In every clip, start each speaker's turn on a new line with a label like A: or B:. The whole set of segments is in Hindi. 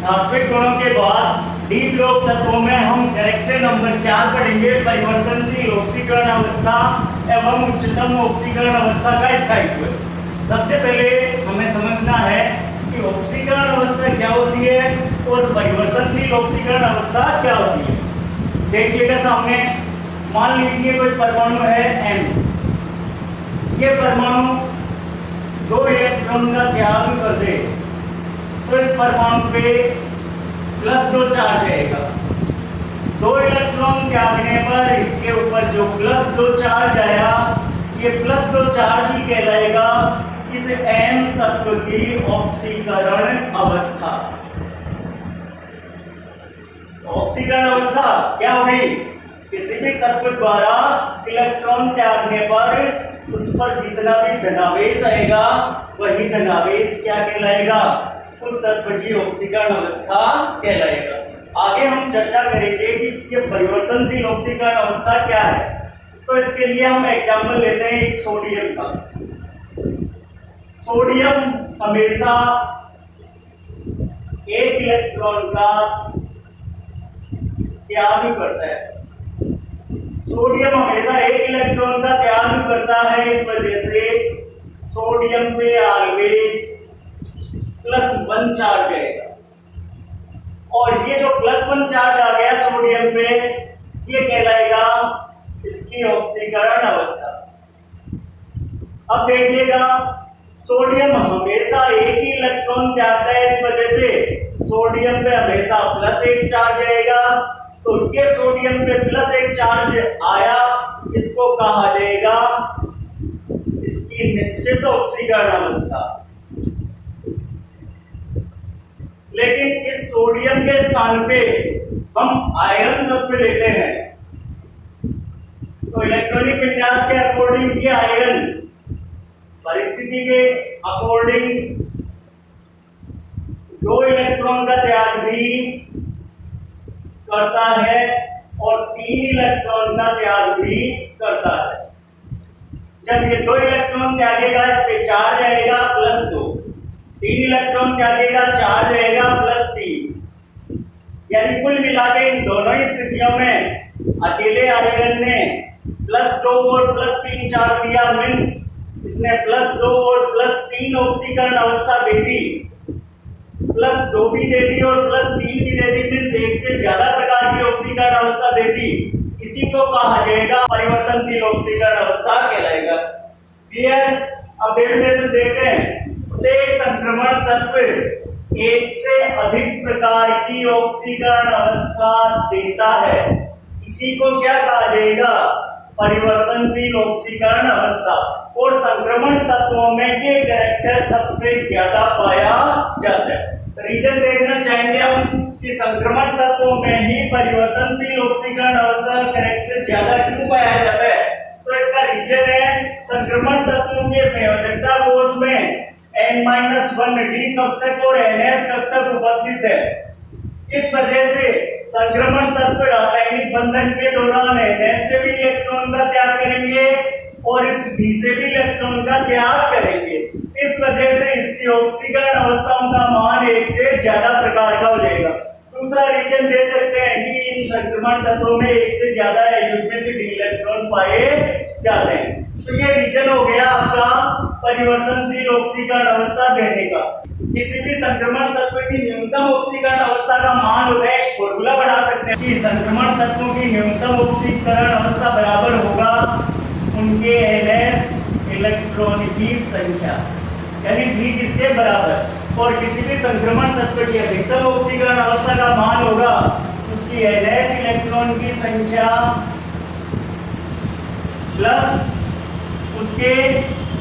A: धात्विक गुणों के बाद डी ब्लॉक तत्वों में हम कैरेक्टर नंबर 4 पढ़ेंगे, परिवर्तनशील ऑक्सीकरण अवस्था एवं उच्चतम ऑक्सीकरण अवस्था का स्थायित्व। सबसे पहले हमें समझना है कि ऑक्सीकरण अवस्था क्या होती है और परिवर्तनशील ऑक्सीकरण अवस्था क्या होती है। देखिएगा सामने, मान लीजिए कोई परमाणु है N, ये परमाणु 2 इलेक्ट्रॉन का त्याग कर दे तो इस परमाणु पे +2 चार्ज आएगा। 2 इलेक्ट्रॉन त्यागने पर इसके ऊपर जो +2 चार्ज आया, ये +2 चार्ज ही कहलाएगा इस N तत्व की ऑक्सीकरण अवस्था। ऑक्सीकरण अवस्था क्या होगी? किसी भी तत्व द्वारा इलेक्ट्रॉन त्यागने पर उस पर जितना भी धनावेश आएगा वही धनावेश क्या कहलाएगा? उस तत्व की ऑक्सीकरण अवस्था कहलाएगा। आगे हम चर्चा करेंगे कि ये परिवर्तनशील ऑक्सीकरण अवस्था क्या है। तो इसके लिए हम एग्जाम्पल लेते हैं एक सोडियम का। सोडियम हमेशा 1 इलेक्ट्रॉन का त्याग करता है। सोडियम हमेशा 1 इलेक्ट्रॉन का त्याग करता है, इस वजह से सोडियम पे ऑलवेज +1 चार्ज आएगा। और ये जो +1 चार्ज आ गया सोडियम पे, ये कहलाएगा इसकी ऑक्सीकरण अवस्था। अब देखिएगा, सोडियम हमेशा 1 ही इलेक्ट्रॉन त्यागता है, इस वजह से सोडियम पे हमेशा +1 चार्ज आएगा। तो ये सोडियम पे +1 चार्ज आया, इसको कहा जाएगा इसकी निश्चित ऑक्सीकरण अवस्था। लेकिन इस सोडियम के स्थान पे हम आयरन तत्व लेते हैं, तो इलेक्ट्रॉनिक विन्यास के अकॉर्डिंग ये आयरन परिस्थिति के अकॉर्डिंग 2 इलेक्ट्रॉन का त्याग भी करता है और 3 इलेक्ट्रॉन का त्याग भी करता है। जब ये 2 इलेक्ट्रॉन त्यागेगा, इस पे चार्ज आएगा +2, 3 इलेक्ट्रॉन त्यागेगा, चार्ज आएगा +3। यानी कुल मिला के इन दोनों ही स्थितियों में अकेले आयरन ने +2 और +3 चार्ज दिया, मीन्स इसने +2 और +3 ऑक्सीकरण अवस्था दे दी, +2 भी दे दी और +3 भी दे दी, मीन्स एक से ज्यादा प्रकार की ऑक्सीकरण अवस्था दे दी। इसी को कहा जाएगा परिवर्तनशील ऑक्सीकरण अवस्था कहलाएगा। क्लियर? अब डेफिनेशन देखते हैं। एक संक्रमण तत्व एक से अधिक प्रकार की ऑक्सीकरण अवस्था देता है, इसी को क्या कहा जाएगा? परिवर्तनशील ऑक्सीकरण अवस्था। और संक्रमण तत्वों में ये कैरेक्टर सबसे ज्यादा पाया जाता है। रीजन देखना चाहेंगे हम कि संक्रमण तत्वों में ही परिवर्तनशील ऑक्सीकरण अवस्था कैरेक्टर ज्यादा क्यों पाया जाता है? तो इसका रीजन है संक्रमण तत्वों के संयोजकता कोष में N-1D कक्षक और NS कक्षक उपस्थित है। इस वजह से संक्रमण तत्व रासायनिक बंधन के दौरान NS से भी इलेक्ट्रॉन का त्याग करेंगे और इस D से भी इलेक्ट्रॉन का त्याग करेंगे। इस वजह से इसकी ऑक्सीकरण अवस्थाओं का मान 1 से ज्यादा प्रकार का हो जाएगा। दूसरा रीजन दे सकते हैं कि इन संक्रमण तत्वों में 1 से ज्यादा युग्मित D इलेक्ट्रॉन पाए जाते हैं। तो ये रीजन हो गया आपका परिवर्तनशील ऑक्सीकरण अवस्था देने का। किसी भी संक्रमण तत्व की न्यूनतम ऑक्सीकरण अवस्था का मान होता है, फॉर्मूला बना सकते हैं कि संक्रमण तत्वों की न्यूनतम ऑक्सीकरण अवस्था बराबर होगा उनके NS इलेक्ट्रॉन की संख्या, यानी ठीक इसके बराबर। और किसी भी संक्रमण तत्व की अधिकतम ऑक्सीकरण अवस्था का मान होगा उसकी NS इलेक्ट्रॉन की संख्या प्लस उसके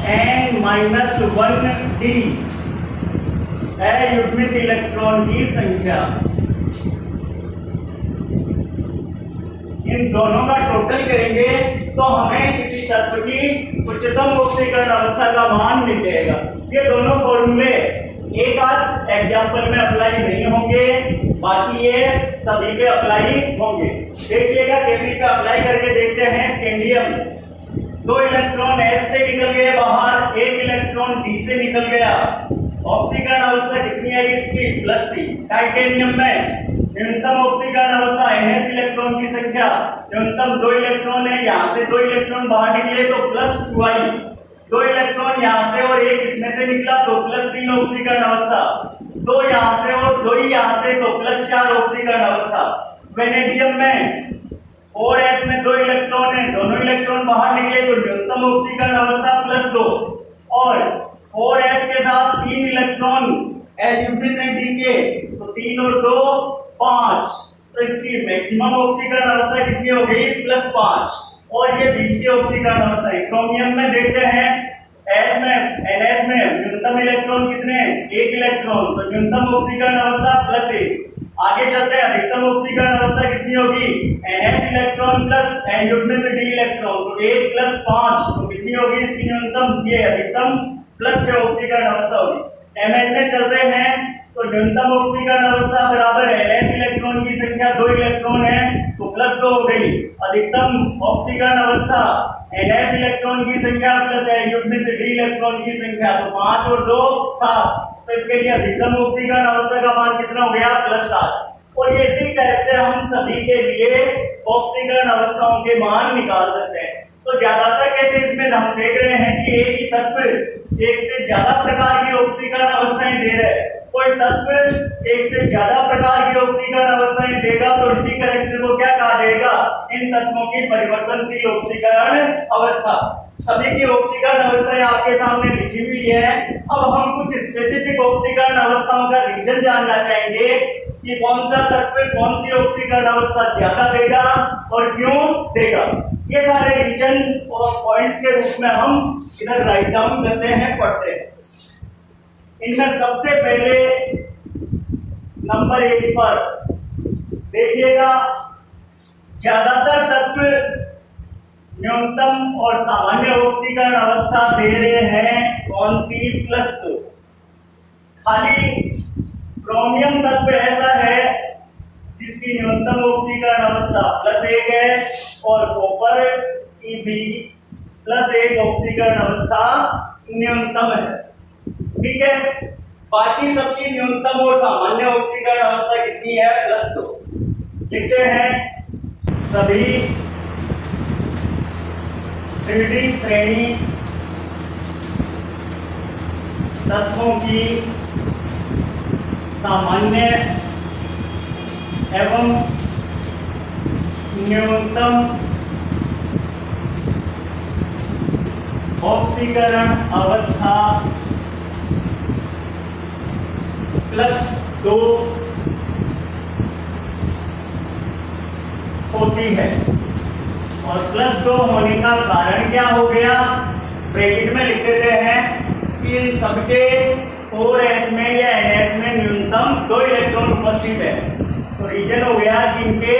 A: N-1D युग्मित इलेक्ट्रॉन की संख्या। इन दोनों का टोटल करेंगे तो हमें किसी तत्व की उच्चतम ऑक्सीकरण अवस्था का मान मिल जाएगा। ये दोनों फॉर्मूले एक आध एग्जाम्पल में अप्लाई नहीं होंगे, बाकी ये सभी पे अप्लाई होंगे। देखिएगा टेबल पे अप्लाई करके देखते हैं। स्कैंडियम 2 इलेक्ट्रॉन S से निकल गए बाहर, 1 इलेक्ट्रॉन D से निकल गया ऑक्सीकरण अवस्था कितनी है इसकी +3। टाइटेनियम में न्यूनतम ऑक्सीकरण अवस्था ns इलेक्ट्रॉन की संख्या न्यूनतम 2 इलेक्ट्रॉन है, यहाँ से 2 इलेक्ट्रॉन बाहर निकले तो +2i, 2 इलेक्ट्रॉन यहाँ से और एक इसमें से निकला तो +3 ऑक्सीकरण अवस्था, 2 यहाँ से और 2 ही यहाँ से तो +4 ऑक्सीकरण अवस्था। वेनेडियम में 4s में 2 इलेक्ट्रॉन है, दोनों इलेक्ट्रॉन बाहर निकले तो न्यूनतम ऑक्सीकरण अवस्था +2 और 4s के साथ 3 इलेक्ट्रॉन युग्मित है डी के तो 3 और 2 5, तो इसकी मैक्सिमम ऑक्सीकरण अवस्था कितनी हो गई +5 और ये बीच की ऑक्सीकरण अवस्था है। क्रोमियम में देखते हैं s में ns में न्यूनतम इलेक्ट्रॉन कितने 1 इलेक्ट्रॉन तो न्यूनतम ऑक्सीकरण अवस्था +1। आगे चलते हैं अधिकतम ऑक्सीकरण अवस्था कितनी होगी ns इलेक्ट्रॉन प्लस युग्मित d इलेक्ट्रॉन तो 1 + 5 तो कितनी होगी इसकी न्यूनतम ये अधिकतम +6 ऑक्सीकरण अवस्था होगी। ml में चलते हैं तो न्यूनतम ऑक्सीकरण अवस्था बराबर है s इलेक्ट्रॉन की संख्या 2 इलेक्ट्रॉन है तो +2 हो गई, अधिकतम ऑक्सीकरण अवस्था ns इलेक्ट्रॉन की संख्या प्लस युग्मित d इलेक्ट्रॉन की संख्या तो 5 और 2 7, तो इसके लिए अधिकतम ऑक्सीकरण अवस्था का मान कितना हो गया +7। और ये इसी टाइप से हम सभी के लिए ऑक्सीकरण अवस्थाओं के मान निकाल सकते हैं। तो ज्यादातर केसेस में हम देख रहे हैं कि एक ही तत्व एक से ज्यादा प्रकार की ऑक्सीकरण अवस्थाएं दे रहे हैं, कोई तत्व एक से ज्यादा प्रकार की ऑक्सीकरण अवस्थाएं देगा तो इसी कैरेक्टर को क्या कहा जाएगा इन तत्वों की परिवर्तनशील ऑक्सीकरण अवस्था। सभी की ऑक्सीकरण अवस्थाएं आपके सामने लिखी हुई है। अब हम कुछ स्पेसिफिक ऑक्सीकरण अवस्थाओं का रीजन जानना चाहेंगे कि कौन सा तत्व कौन सी ऑक्सीकरण अवस्था ज्यादा देगा और क्यों देगा। ये सारे रीजन और पॉइंट्स के रूप में हम इधर राइट डाउन करते हैं, पढ़ते हैं। इनमें सबसे पहले नंबर 1 पर देखिएगा, ज्यादातर तत्व न्यूनतम और सामान्य ऑक्सीकरण अवस्था दे रहे हैं कौन सी +2। खाली क्रोमियम तत्व ऐसा है जिसकी न्यूनतम ऑक्सीकरण अवस्था +1 है और कॉपर की भी +1 ऑक्सीकरण अवस्था न्यूनतम है, ठीक है। बाकी सबकी न्यूनतम और सामान्य ऑक्सीकरण अवस्था कितनी है +2। लिखते हैं सभी 3D श्रेणी तत्वों की सामान्य एवं न्यूनतम ऑक्सीकरण अवस्था +2 होती है। और +2 होने का कारण क्या हो गया, ब्रैकेट में लिख देते हैं कि इन सबके 4s में या ns में न्यूनतम 2 इलेक्ट्रॉन उपस्थित है। तो रीजन हो गया कि इनके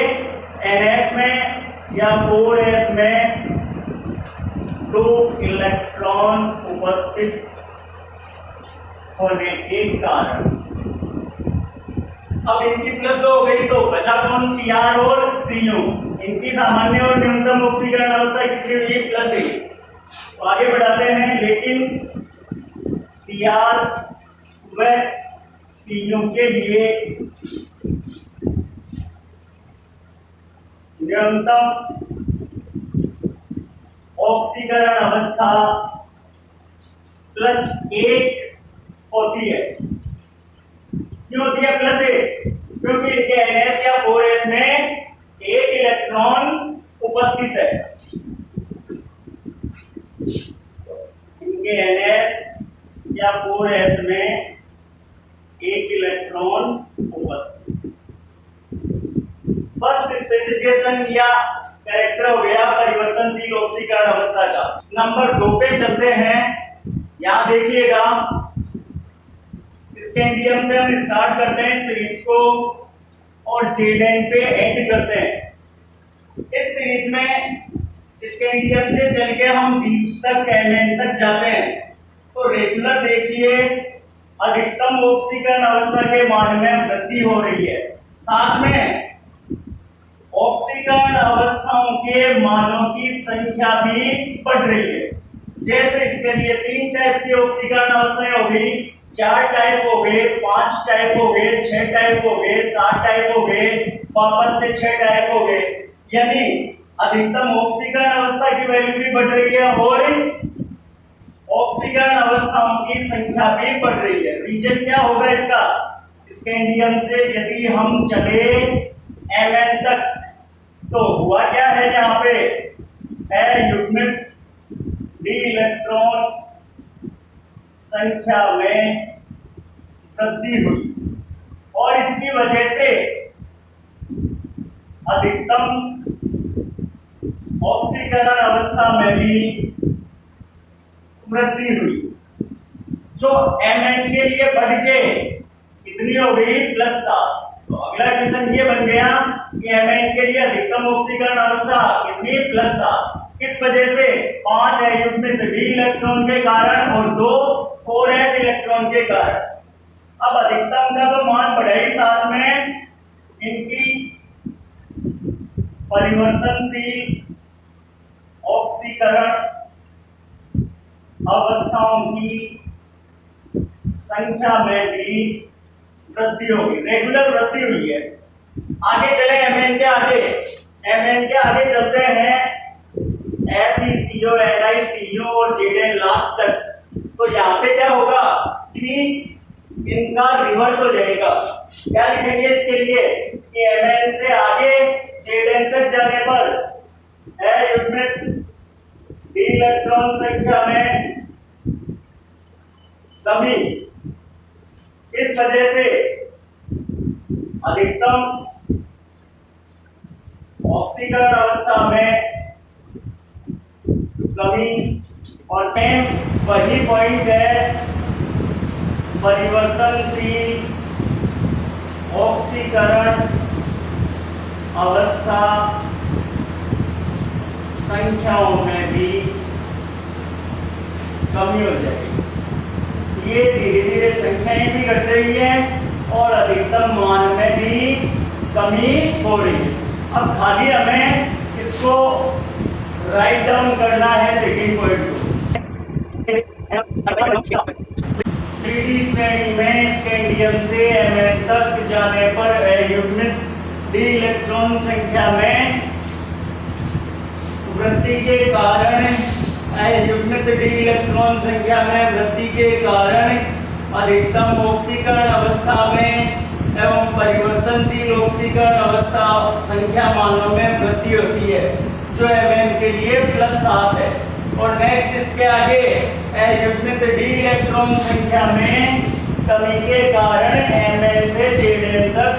A: ns में या 4s में 2 इलेक्ट्रॉन उपस्थित होने के कारण। अब इनकी +2 हो गई तो बचा कौन Cr और Cu। इनकी सामान्य और न्यूनतम ऑक्सीकरण अवस्था कितनी हुई +1। तो आगे बढ़ाते हैं, लेकिन Cr व Cu के लिए न्यूनतम ऑक्सीकरण अवस्था +1 होती है। क्यों होती है +1? क्योंकि इनके ns या 4s में 1 इलेक्ट्रॉन उपस्थित है। इनके ns या 4s में 1 इलेक्ट्रॉन उपस्थित। फर्स्ट स्पेसिफिकेशन या कैरेक्टर हो गया परिवर्तनशील ऑक्सीकरण अवस्था का। नंबर 2 पे चलते हैं। यहां देखिएगा, स्कैंडियम से हम स्टार्ट करते हैं सीरीज को और Zn पे एंड करते हैं। इस सीरीज में स्कैंडियम से चल के हम बीच तक Mn तक जाते हैं। तो रेगुलर देखिए अधिकतम ऑक्सीकरण अवस्था के मान में वृद्धि हो रही है, साथ में ऑक्सीकरण अवस्थाओं के मानों की संख्या भी बढ़ रही है। जैसे इसके लिए 3 टाइप की ऑक्सीकरण अवस्थाएं होगी, 4 टाइप हो गए, 5 टाइप हो गए, 6 टाइप हो गए, 7 टाइप हो गए, वापस से 6 टाइप हो गए। यानी अधिकतम ऑक्सीकरण अवस्था की वैल्यू भी बढ़ रही है और ऑक्सीकरण अवस्थाओं की संख्या भी बढ़ रही है। रीजन क्या होगा इसका? स्कैंडियम से यदि हम चले Mn तक तो हुआ क्या है, यहाँ पे युग्मित डी इलेक्ट्रॉन संख्या में वृद्धि हुई और इसकी वजह से अधिकतम ऑक्सीकरण अवस्था में भी वृद्धि हुई, जो Mn के लिए बढ़ के कितनी हो गई? +7। तो अगला क्वेश्चन ये बन गया कि Mn के लिए अधिकतम ऑक्सीकरण अवस्था कितनी? +7। किस वजह से? 5 है युग्मित डी इलेक्ट्रॉन के कारण और 2 4s इलेक्ट्रॉन के कारण। अब अधिकतम का तो मान बढ़ा ही, साथ में इनकी परिवर्तनशील ऑक्सीकरण अवस्थाओं की संख्या में भी वृद्धि होगी, रेगुलर वृद्धि हुई है। आगे चले Mn के आगे चलते हैं FeCO, NiCO और Zn लास्ट तक। तो यहाँ पे क्या होगा कि इनका रिवर्स हो जाएगा। क्या लिखेंगे इसके लिए कि Mn से आगे Zn तक जाने पर युग्मित डी इलेक्ट्रॉन संख्या में कमी, इस वजह से अधिकतम ऑक्सीकरण अवस्था में कमी। और सेम वही पॉइंट है, परिवर्तनशील ऑक्सीकरण अवस्था संख्याओं में भी कमी हो जाएगी। ये धीरे धीरे संख्याएं भी घट रही है और अधिकतम मान में भी कमी हो रही है। अब खाली हमें इसको राइट डाउन करना है सेकेंड पॉइंट को। 3D श्रेणी में स्कैंडियम से Mn तक जाने पर युग्मित डी इलेक्ट्रॉन संख्या में वृद्धि के कारण युग्मित डी इलेक्ट्रॉन संख्या में वृद्धि के कारण अधिकतम ऑक्सीकरण अवस्था में एवं परिवर्तनशील ऑक्सीकरण अवस्था संख्या मानों में वृद्धि होती है, जो Mn के लिए +7 है। और नेक्स्ट इसके आगे युग्मित डी इलेक्ट्रॉन संख्या में कमी के कारण Mn से Zn तक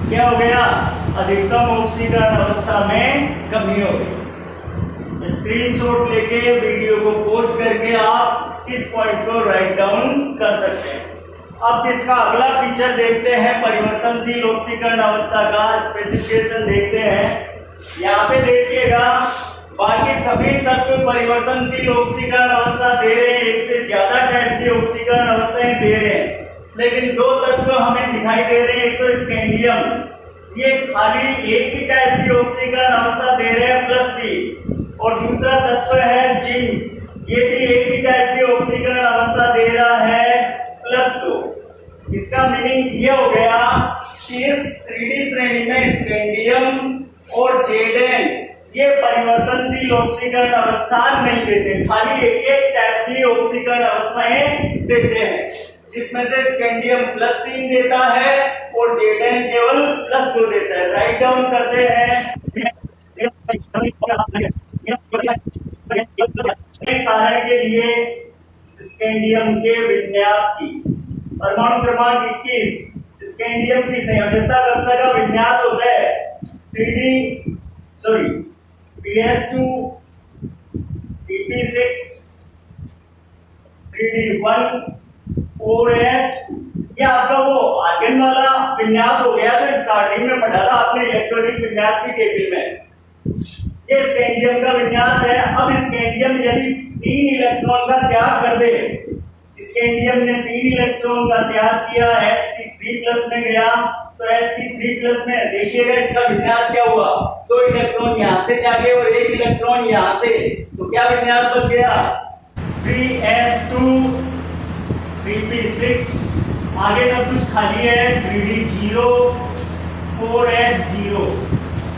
A: क्या हो गया? अधिकतम ऑक्सीकरण अवस्था में कमी हो गई। स्क्रीनशॉट लेके वीडियो को पॉज करके आप इस पॉइंट को राइट डाउन कर सकते हैं। अब इसका अगला फीचर देखते हैं, परिवर्तनशील ऑक्सीकरण अवस्था का स्पेसिफिकेशन देखते हैं। यहाँ पे देखिएगा बाकी सभी तत्व परिवर्तनशील ऑक्सीकरण अवस्था दे रहे हैं, एक से ज्यादा टाइप की ऑक्सीकरण अवस्थाएं दे रहे हैं, लेकिन 2 तत्व हमें दिखाई दे रहे हैं। एक तो स्कैंडियम, ये खाली एक ही टाइप की ऑक्सीकरण अवस्था दे रहे हैं +3, और दूसरा तत्व है जिंक, ये भी एक ही टाइप की ऑक्सीकरण अवस्था दे रहा है +2। इसका मीनिंग ये हो गया कि इस 3D श्रेणी में स्कैंडियम और Zn ये परिवर्तनशील ऑक्सीकरण अवस्था नहीं देते, खाली एक टाइप की ऑक्सीकरण अवस्थाएं देते हैं, जिसमें से स्कैंडियम +3 देता है और Zn केवल +2 देता है। राइट डाउन करते हैं। कारण के लिए स्कैंडियम के विन्यास की परमाणु क्रमांक 21 स्कैंडियम की संयोजकता कक्षा का विन्यास होता है PS2 PP6 3D1 4S। ये आपका वो आर्गन वाला विन्यास हो गया, तो स्टार्टिंग में पढ़ा था आपने इलेक्ट्रॉनिक विन्यास की टेबल में। ये स्कैंडियम का विन्यास है। अब स्कैंडियम यदि 3 इलेक्ट्रॉन का त्याग कर दे, स्कैंडियम ने 3 इलेक्ट्रॉन का त्याग किया, Sc3+ में गया, तो Sc3+ में देखिएगा इसका विन्यास क्या हुआ, 2 इलेक्ट्रॉन यहाँ से त्यागे और 1 इलेक्ट्रॉन यहाँ से, तो क्या विन्यास बच गया 3s2 3p6, आगे सब कुछ खाली है, 3d0, 4s0।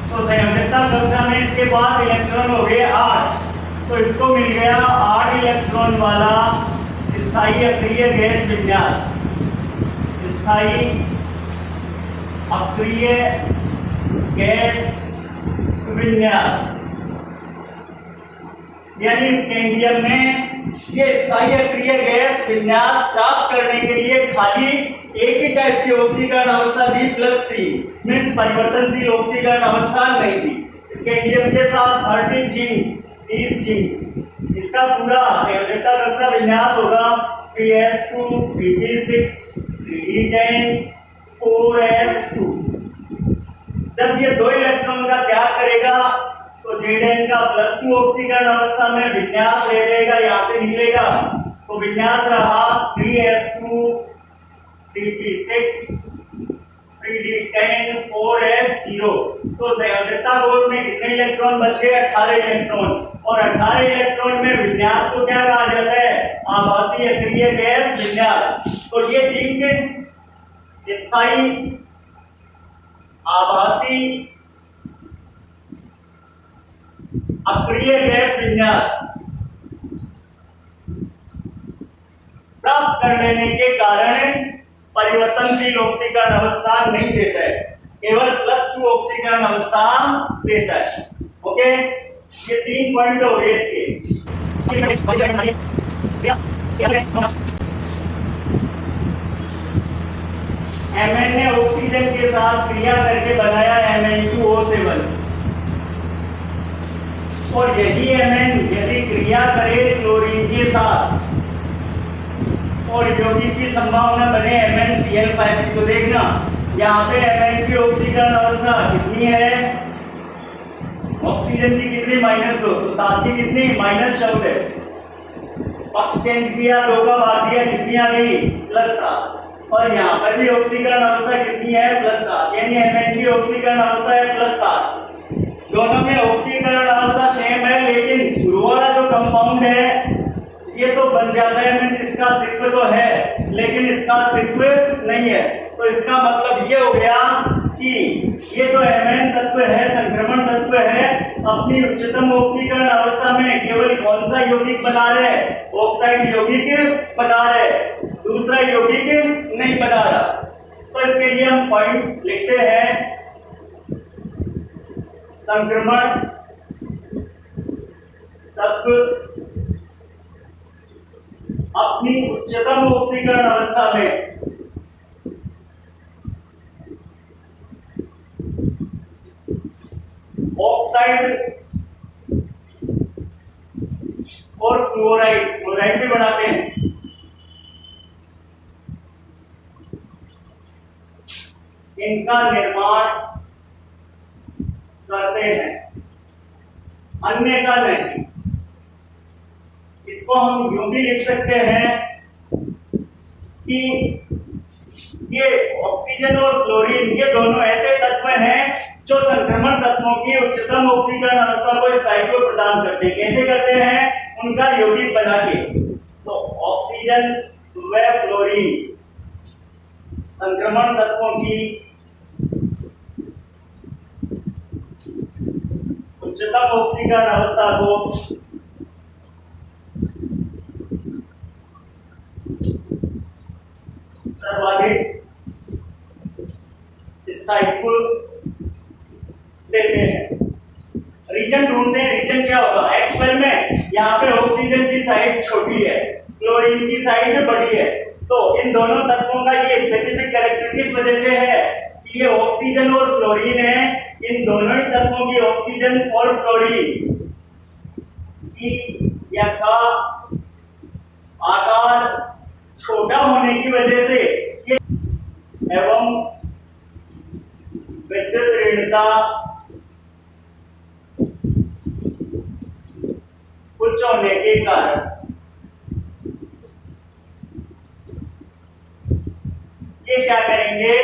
A: तो संयोजकता कक्षा में इसके पास इलेक्ट्रॉन हो गए 8, तो इसको मिल गया 8 इलेक्ट्रॉन वाला स्थायी अक्रिय गैस विन्यास। स्थायी अक्रिय गैस विन्यास, यानी स्कैंडियम में ये स्थायी अक्रिय गैस विन्यास प्राप्त करने के लिए खाली एक ही टाइप की ऑक्सीकरण अवस्था B+3 मीन्स परिवर्तनशील ऑक्सीकरण अवस्था नहीं थी। स्कैंडियम के साथ 30 जिंक, 30 जिंक, इसका पूरा संयोजकता कक्षा विन्यास होगा 3s2, 3p6, 3d10, 4s2। जब ये 2 इलेक्ट्रॉन का त्याग करेगा तो Zn का +2 ऑक्सीकरण अवस्था में विन्यास ले लेगा, यहां से निकलेगा, तो विन्यास रहा 3s2, 3p6, 3d10, 4s0। तो संयोजकता कोष में कितने इलेक्ट्रॉन बच गए? 18 इलेक्ट्रॉन। और 18 इलेक्ट्रॉन में विन्यास को क्या कहा जाता है? आभासी अक्रिय गैस विन्यास। तो ये जिंक स्थायी आभासी अक्रिय गैस विन्यास प्राप्त कर लेने के कारण परिवर्तनशील ऑक्सीकरण अवस्था नहीं देता है, केवल +2 ऑक्सीकरण अवस्था देता है। ओके, ये 3 पॉइंट हो गए इसके। Mn ने ऑक्सीजन के साथ क्रिया करके बनाया Mn2O7, और यदि Mn यदि क्रिया करे क्लोरीन के साथ और यौगिक की संभावना बने MnCl5 की, तो देखना यहाँ पे Mn की ऑक्सीकरण अवस्था कितनी है? ऑक्सीजन की कितनी? -2, तो 7 की कितनी? -14 है। पक्ष चेंज किया, 2 का भाग दिया, कितनी आ गई? +7। और यहाँ पर भी ऑक्सीकरण अवस्था कितनी है? +7, यानी Mn की ऑक्सीकरण अवस्था है +7। दोनों में ऑक्सीकरण अवस्था सेम है, लेकिन शुरू वाला जो कंपाउंड है ये तो बन जाता है, मीन्स इसका अस्तित्व तो है लेकिन इसका अस्तित्व नहीं है। तो इसका मतलब ये हो गया कि ये जो Mn तत्व है, संक्रमण तत्व है, अपनी उच्चतम ऑक्सीकरण अवस्था में केवल कौन सा यौगिक बना रहे? ऑक्साइड यौगिक बना रहे, दूसरा यौगिक नहीं बना रहा। तो इसके लिए हम पॉइंट लिखते हैं, संक्रमण तत्व अपनी उच्चतम ऑक्सीकरण अवस्था में ऑक्साइड और क्लोराइड भी बनाते हैं। इनका निर्माण करते हैं, अन्य का नहीं। इसको हम यूं भी लिख सकते हैं कि ये ऑक्सीजन और क्लोरीन ये दोनों ऐसे तत्व हैं जो संक्रमण तत्वों की उच्चतम ऑक्सीकरण अवस्था को स्थायित्व प्रदान करते हैं। कैसे करते हैं? उनका यौगिक बना के। तो ऑक्सीजन व क्लोरीन संक्रमण तत्वों की उच्चतम ऑक्सीकरण अवस्था को सर्वाधिक स्थायित्व देते हैं। रीजन ढूंढते हैं, रीजन क्या होगा? एक्चुअल में यहाँ पे ऑक्सीजन की साइज छोटी है, क्लोरीन की साइज बड़ी है, तो इन दोनों तत्वों का ये स्पेसिफिक कैरेक्टर किस वजह से है कि ये ऑक्सीजन और क्लोरीन है। इन दोनों ही तत्वों की ऑक्सीजन और क्लोरीन की या का आकार छोटा होने की वजह से एवं विद्युत ऋणता उच्च होने के कारण ये क्या करेंगे?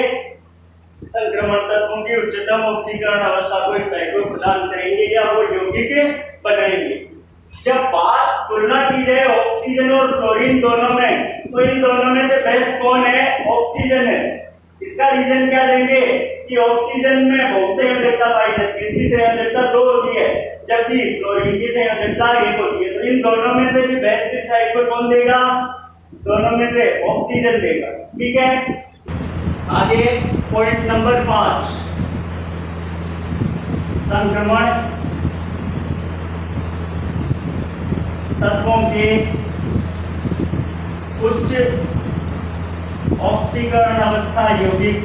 A: संक्रमण तत्वों की उच्चतम ऑक्सीकरण अवस्था को स्थायित्व प्रदान करेंगे या वो यौगिक बनाएंगे। जब बात तुलना की जाए ऑक्सीजन और क्लोरीन दोनों में, तो इन दोनों में से बेस्ट कौन है? ऑक्सीजन है। इसका रीजन क्या देंगे कि ऑक्सीजन में बहुत संयोजकता पाई जाती है, इसकी संयोजकता 2 होती है, जबकि क्लोरीन की संयोजकता 1 होती है। तो इन दोनों में से भी बेस्ट इस टाइप को कौन देगा? दोनों में से ऑक्सीजन देगा। ठीक है, आगे पॉइंट नंबर 5, संक्रमण तत्वों के उच्च ऑक्सीकरण अवस्था यौगिक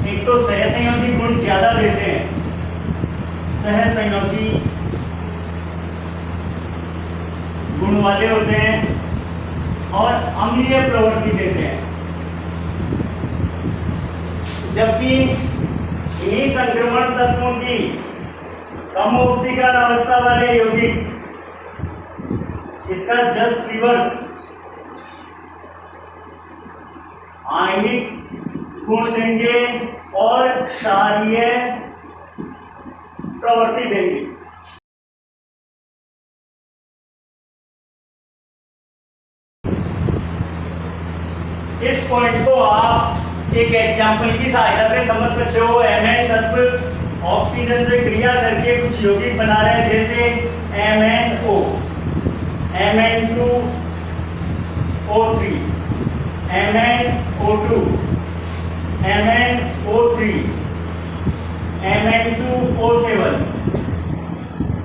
A: एक तो सहसंयोजी गुण ज्यादा देते हैं, सहसंयोजी गुण वाले होते हैं और अम्लीय प्रवृत्ति देते हैं, जबकि इन्हीं संक्रमण तत्वों की कम ऑक्सीकरण अवस्था वाले यौगिक इसका जस्ट रिवर्स आयनिक गुण देंगे और क्षारीय प्रवृत्ति देंगे। इस पॉइंट को आप एक एग्जाम्पल की सहायता से समझ सकते हो। Mn तत्व ऑक्सीजन से क्रिया करके कुछ यौगिक बना रहे हैं, जैसे MnO, Mn2O3, MnO2, MnO3, Mn2O7,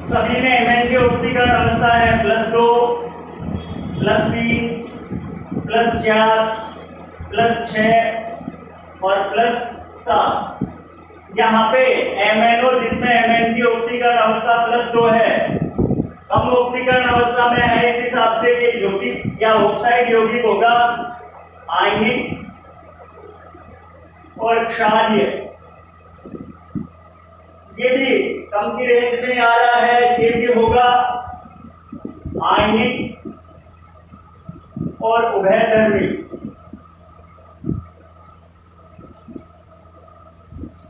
A: सभी में Mn की ऑक्सीकरण अवस्था है +2, +3, +4, +6 और +7। यहाँ पे MnO जिसमें Mn की ऑक्सीकरण अवस्था +2 है, कम ऑक्सीकरण अवस्था में है, इस हिसाब से ये यौगिक या ऑक्साइड यौगिक होगा आयनिक और क्षारीय। ये भी कम की रेंज में आ रहा है, ये भी होगा आयनिक और उभयधर्मी।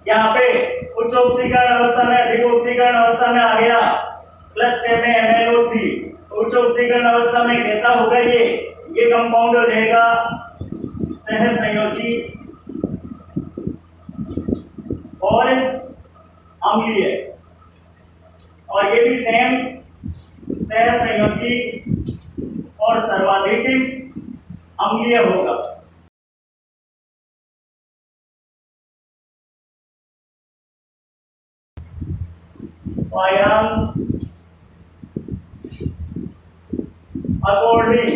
A: यहाँ पे उच्च ऑक्सीकरण अवस्था में, अधिक ऑक्सीकरण अवस्था में आ गया +6 में MnO3। उच्च ऑक्सीकरण अवस्था में कैसा होगा? ये कंपाउंड हो जाएगा सहसंयोजी और अम्लीय, और ये भी सेम सहसंयोजी और सर्वाधिक अम्लीय होगा। ions according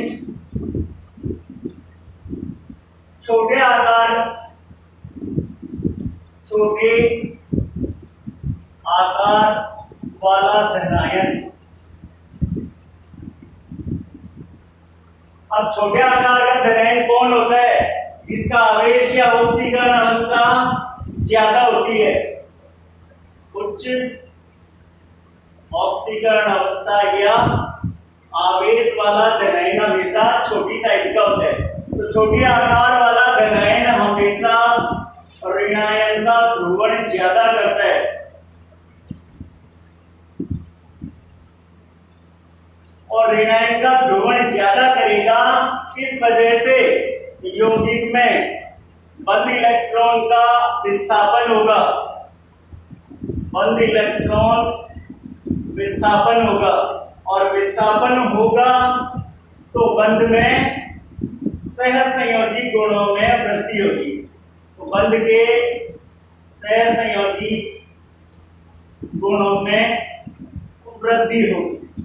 A: छोटे आकार वाला धनायन। अब छोटे आकार का धनायन कौन होता है? जिसका आवेश या ऑक्सीकरण अवस्था ज्यादा होती है। उच्च ऑक्सीकरण अवस्था या आवेश वाला धनायन हमेशा छोटी साइज का होता है। तो छोटी आकार वाला धनायन हमेशा ऋणायन का ध्रुवण ज्यादा करता है। और ऋणायन का ध्रुवण ज्यादा करेगा, इस वजह से यौगिक में बंद इलेक्ट्रॉन का विस्थापन होगा, बंद इलेक्ट्रॉन विस्थापन होगा, और विस्थापन होगा तो बंध में सहसंयोजी गुणों में वृद्धि होगी। तो बंध के सहसंयोजी गुणों में वृद्धि होगी।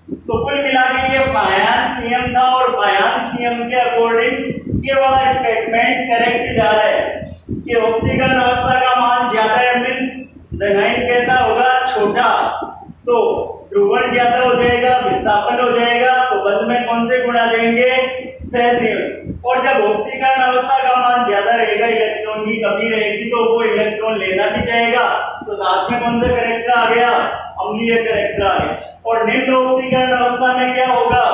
A: तो कुल मिला के ये फायांस नियम था, और फायांस नियम के अकॉर्डिंग ये वाला स्टेटमेंट करेक्ट जा रहा है कि ऑक्सीकरण अवस्था का मान ज्यादा है, मींस धनायन कैसा होगा? छोटा, तो ध्रुवण ज्यादा हो जाएगा, विस्थापन हो जाएगा, तो बंध में कौन से गुण आ जाएंगे? सहसंयोजी। और जब ऑक्सीकरण अवस्था का मान ज्यादा रहेगा, इलेक्ट्रॉन की कमी रहेगी, तो वो इलेक्ट्रॉन लेना भी चाहेगा, तो साथ में कौन सा कैरेक्टर आ गया? अम्लीय कैरेक्टर आ गया। और निम्न ऑक्सीकरण अवस्था में क्या होगा?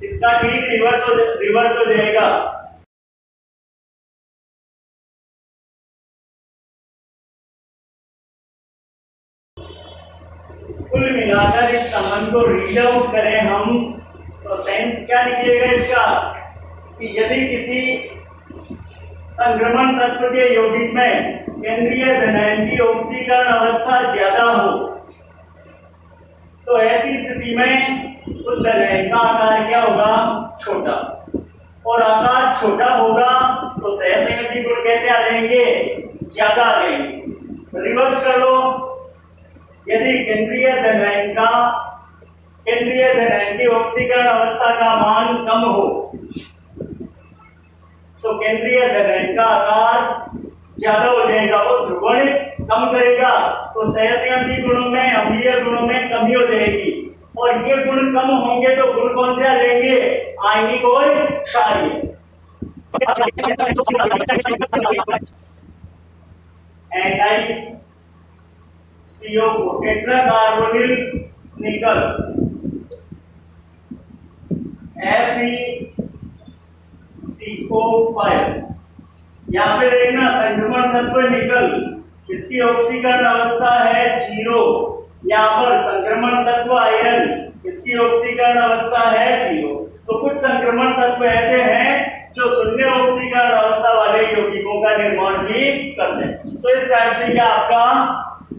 A: इसका ठीक रिवर्स हो जाएगा। को रीड आउट करें हम, तो सेंस क्या निकलेगा इसका कि यदि किसी संक्रमण तत्व के यौगिक में केंद्रीय धनायन की ऑक्सीकरण अवस्था ज्यादा हो, तो ऐसी स्थिति में उस धनायन का आकार क्या होगा? छोटा। और आकार छोटा होगा तो सहसंयोजी गुण कैसे आ जाएंगे? ज्यादा आ जाएंगे। रिवर्स कर लो, यदि केंद्रीय धनायन की ऑक्सीकरण अवस्था का मान कम हो, तो केंद्रीय धनायन का आकार ज्यादा हो जाएगा, वो ध्रुवण कम करेगा, तो सहसंयोजी गुणों में, अम्लीय गुणों में कमी हो जाएगी। और ये गुण कम होंगे तो गुण कौन से आ जाएंगे? आयनिक और क्षारीय। NiCO टेट्राकार्बोनिल निकल, FeCO5। यहाँ पे देखना संक्रमण तत्व निकल, इसकी ऑक्सीकरण अवस्था है 0। यहाँ पर संक्रमण तत्व आयरन, इसकी ऑक्सीकरण अवस्था है 0। तो कुछ संक्रमण तत्व ऐसे हैं जो शून्य ऑक्सीकरण अवस्था वाले यौगिकों का निर्माण भी करते हैं। तो इस टाइप से क्या आपका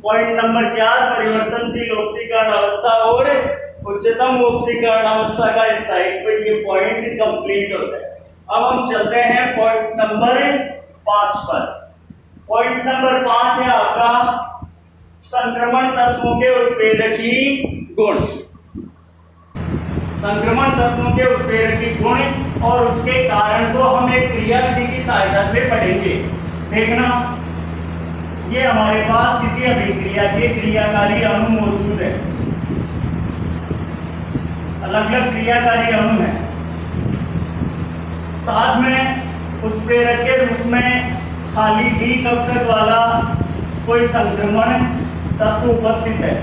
A: पॉइंट नंबर 4 परिवर्तनशील ऑक्सीकरण अवस्था और उच्चतम ऑक्सीकरण अवस्था का स्थायित्व, ये पॉइंट कंप्लीट होता है। अब हम चलते हैं पॉइंट नंबर 5 पर। पॉइंट नंबर 5 है आपका संक्रमण तत्वों के उत्प्रेरकी गुण। संक्रमण तत्वों के उत्प्रेरकी गुण और उसके कारण को हम एक क्रिया विधि की सहायता से पढ़ेंगे। देखना, ये हमारे पास किसी अभिक्रिया के क्रियाकारी अणु मौजूद है, अलग अलग क्रियाकारी अणु है, साथ में उत्प्रेरक के रूप में खाली डी कक्षक वाला कोई संक्रमण तत्व उपस्थित है।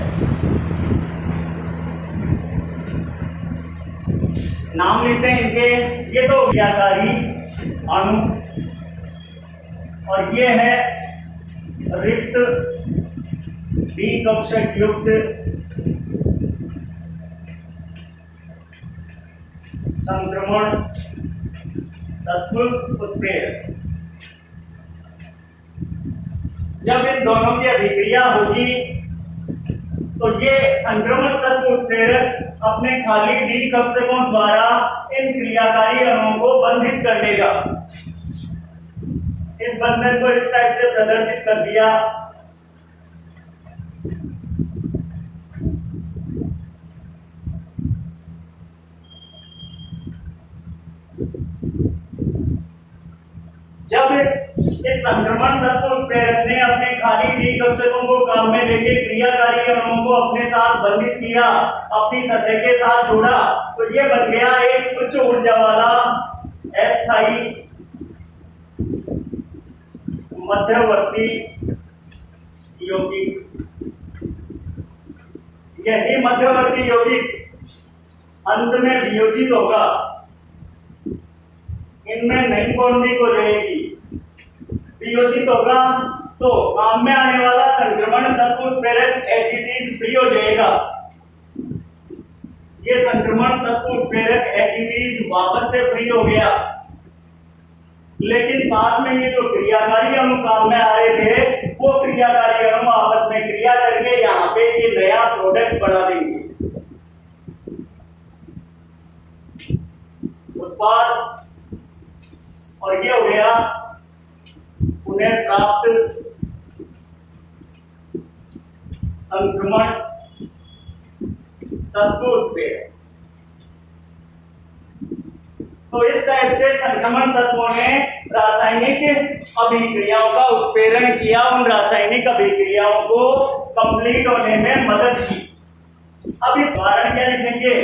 A: नाम लिखते हैं इनके, ये तो क्रियाकारी अणु और ये है रिक्त डी कक्षक युक्त संक्रमण तत्व उत्प्रेरक। जब इन दोनों की अभिक्रिया होगी तो ये संक्रमण तत्व उत्प्रेरक अपने खाली डी कक्षकों द्वारा इन क्रियाकारी अणुओं को बंधित कर देगा। इस बंधन को इस टाइप से प्रदर्शित कर दिया। जब इस संक्रमण तत्व उत्प्रेरक ने अपने खाली डी कक्षकों को काम में लेके क्रियाकारी अणुओं को अपने साथ बंधित किया, अपनी सतह के साथ जोड़ा, तो ये बन गया एक उच्च ऊर्जा वाला अस्थायी मध्यवर्ती यौगिक। यही मध्यवर्ती यौगिक अंत में वियोजित होगा, इनमें नई बॉन्डिंग हो जाएगी। वियोजित होगा तो काम में आने वाला संक्रमण तत्व उत्प्रेरक एटीपीज फ्री हो जाएगा। ये संक्रमण तत्व उत्प्रेरक एटीपीज वापस से फ्री हो गया, लेकिन साथ में ये जो क्रियाकारी अणु काम में आ रहे थे, वो क्रियाकारी अणु आपस में क्रिया करके यहाँ पे ये नया प्रोडक्ट बना देंगे, उत्पाद। और ये हो गया उन्हें प्राप्त संक्रमण तत्व उत्प्रेरक। तो इस टाइप से संक्रमण तत्वों ने रासायनिक अभिक्रियाओं का उत्प्रेरण किया, उन रासायनिक अभिक्रियाओं को कंप्लीट होने में मदद की। अब इस कारण क्या लिखेंगे?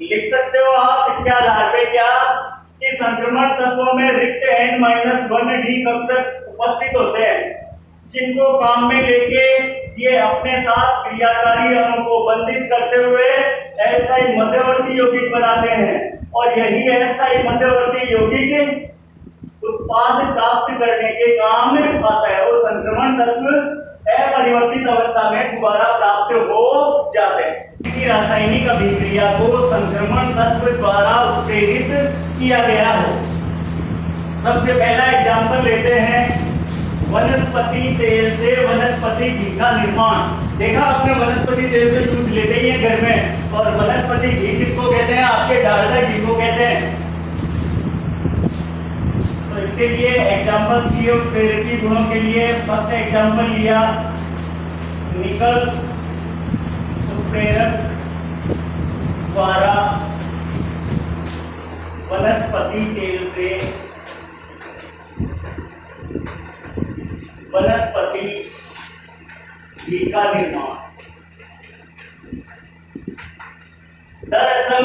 A: लिख सकते हो आप इसके आधार पे क्या कि संक्रमण तत्वों में रिक्त N-1 डी कक्षक उपस्थित होते हैं, जिनको काम में लेके ये अपने साथ क्रियाकारी अणु को बंधित करते हुए अस्थायी मध्यवर्ती यौगिक बनाते हैं। और यही अस्थायी मध्यवर्ती यौगिक उत्पाद प्राप्त करने के काम आता है। और संक्रमण तत्व अपरिवर्तित अवस्था में दोबारा प्राप्त हो जाते हैं। इसी रासायनिक अभिक्रिया को संक्रमण तत्व द्वारा उत्प्रेरित किया गया हो। सबसे पहला एग्जाम्पल लेते हैं, वनस्पति तेल से वनस्पति घी का निर्माण। देखा आपने, वनस्पति तेल तो यूज लेते ही है घर में, और वनस्पति घी किसको कहते हैं? आपके डालडा घी को कहते हैं। तो इसके लिए एग्जांपल्स लिए उत्प्रेरकी गुणों के लिए फर्स्ट एग्जांपल लिया, निकल उत्प्रेरक द्वारा वनस्पति तेल से वनस्पति घी का निर्माण। दरअसल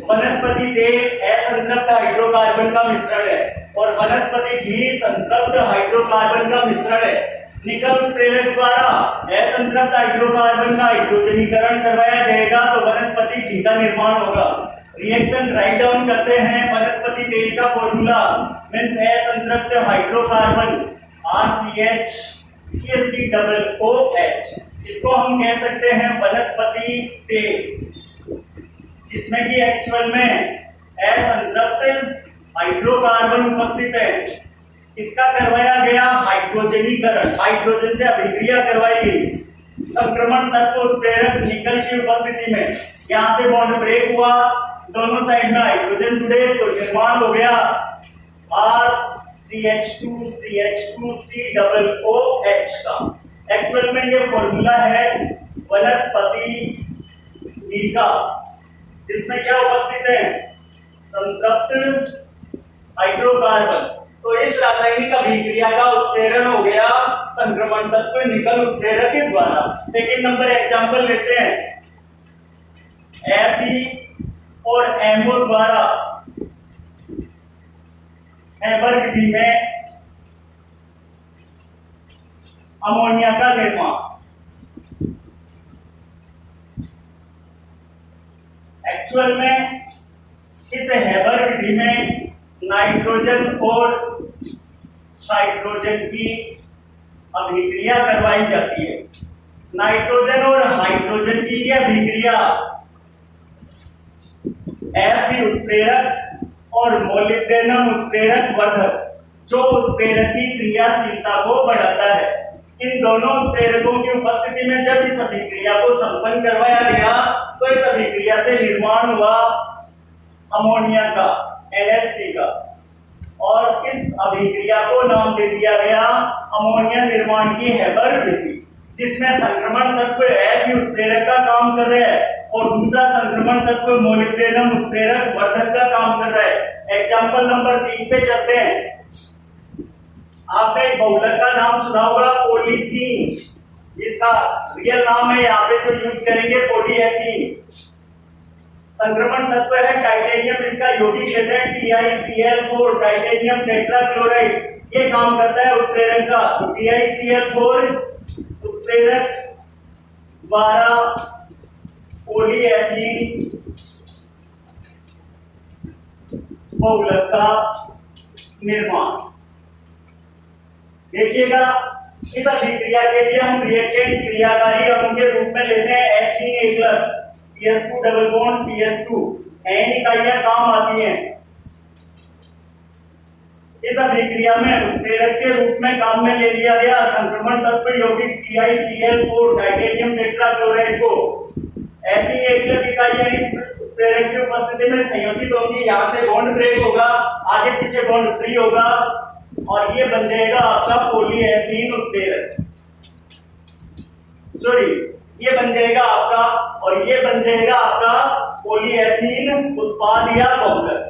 A: वनस्पति तेल असंतृप्त हाइड्रोकार्बन का मिश्रण है और वनस्पति घी संतृप्त हाइड्रोकार्बन का मिश्रण है। निकल उत्प्रेरक द्वारा असंतृप्त हाइड्रोकार्बन का हाइड्रोजनीकरण करवाया जाएगा तो वनस्पति घी का निर्माण होगा। रिएक्शन राइट डाउन करते हैं। वनस्पति तेल का फॉर्मूला मींस असंतृप्त हाइड्रोकार्बन RCH CH2OH, इसको हम कह सकते हैं वनस्पति तेल, जिसमें कि एक्चुअल में असंतृप्त हाइड्रोकार्बन उपस्थित है। इसका करवाया गया हाइड्रोजनीकरण, हाइड्रोजन से अभिक्रिया करवाई गई संक्रमण तत्व उत्प्रेरक निकल की उपस्थिति में। यहां से बॉन्ड ब्रेक हुआ, दोनों साइड में हाइड्रोजन जुड़े तो निर्माण हो गया RCH2 CH2 COOH का। एक्चुअल में ये फॉर्मूला है वनस्पति घी का, जिसमें क्या उपस्थित है? संतृप्त हाइड्रोकार्बन। तो इस रासायनिक अभिक्रिया का उत्प्रेरण हो गया संक्रमण तत्व निकल उत्प्रेरक के द्वारा। सेकंड नंबर एग्जांपल लेते हैं, Fe और MO द्वारा हेबर विधि में अमोनिया का निर्माण। एक्चुअल में इस हेबर विधि में नाइट्रोजन और हाइड्रोजन की अभिक्रिया करवाई जाती है। नाइट्रोजन और हाइड्रोजन की यह अभिक्रिया Fe उत्प्रेरक और मोलिब्डेनम उत्प्रेरक वर्धक, जो उत्प्रेरक की क्रियाशीलता को बढ़ाता है। इन दोनों उत्प्रेरकों की उपस्थिति में जब इस अभिक्रिया को संपन्न करवाया गया तो इस अभिक्रिया से निर्माण हुआ अमोनिया का, NH3 का, और इस अभिक्रिया को नाम दे दिया गया अमोनिया निर्माण की हेबर विधि, जिसमें संक्रमण तत्व Fe उत्प्रेरक का काम कर रहे हैं और दूसरा संक्रमण तत्व मोलिब्डेनम उत्प्रेरक वर्धक का काम कर रहा है। एग्जांपल नंबर 3 पे चलते हैं। आपने एक बहुलक का नाम सुना होगा पॉलीथीन, जिसका रियल नाम है यहाँ पे जो यूज करेंगे पॉलीएथीन। संक्रमण तत्व है टाइटेनियम, इसका यौगिक लेते हैं TiCl4, टाइटेनियम टेट्राक्लोराइड। ये काम करता है उत्प्रेरक का। तो TiCl4 उत्प्रेरक द्वारा पॉलीएथीन बहुलक का निर्माण। देखिएगा, इस अभिक्रिया के लिए हम रिएक्टेंट क्रियाकारी अणु के रूप में लेते हैं एथीन एकलक, CH2 double bond CH2। N इकाइयां काम आती हैं। इस अभिक्रिया में उत्प्रेरक के रूप में काम में ले लिया गया संक्रमण तत्व यौगिक TiCl4 टाइटेनियम टेट्राक्लोराइड को। एथीन एकलक इकाइयां इस उत्प्रेरक की उपस्थिति में संयोजित होंगी। यहाँ से बॉन्ड ब्रेक होगा, आगे पीछे बॉन्ड फ्री होगा और ये बन जाएगा आपका पॉलीएथीन उत्प्रेरक। सॉरी, ये बन जाएगा आपका, और ये बन जाएगा आपका पॉलीएथीन उत्पाद या बहुलक।